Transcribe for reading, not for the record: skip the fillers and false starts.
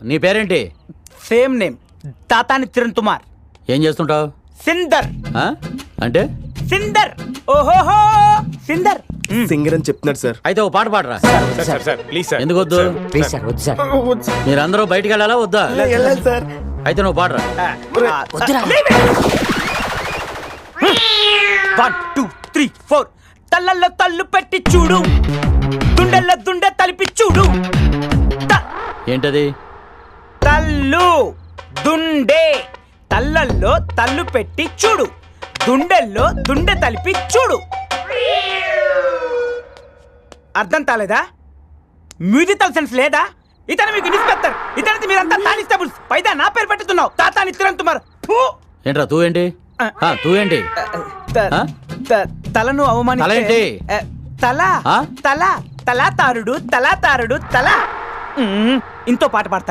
నీ పేరేంటి? Same name, తాతాని చిరణ్ కుమార్. ఏం చేస్తుంటావు? సిందర్. అంటే సిందర్. ఓహోహో సిందర్. సింగర్ అని చెప్తున్నాడు సార్. అయితే ఓ పాట పాడరా. Please sir. ఎందుకు వద్దు? ప్లీజ్ సార్, వద్దు సార్. మీరందరూ బయటికి వెళ్ళాలా వద్దా? వెళ్ళాలి సార్. అయితే నువ్వు పాడరా. వద్దురా. 1 2 3 4 తల్లల్లో తల్లు పెట్టి చూడు, దుండెల్లో దుండె తలిపి చూడు. ఏంటది? తల్లు దుండే, తల్లల్లో తల్లు పెట్టి చూడు, దుండెల్లో దుండె తలిపి చూడు. అర్థం కాలేదా? మ్యూజికల్ సెన్స్ లేదా? ఇతను మీకు ఇన్స్పెక్టర్, ఇతనికి మీరంతా కానిస్టేబుల్స్. పైదా నా పేరు పెట్టుతున్నావు, తాతాని చిరణ్ కుమార్. ఏంట్రా తూ ఏంటి? తూ ఏంటి? తలను అవమానిస్తే తల ఏంటి? తల తల తలాతారుడు తలాతారుడు తల. ఇంతో పాట పాడతా.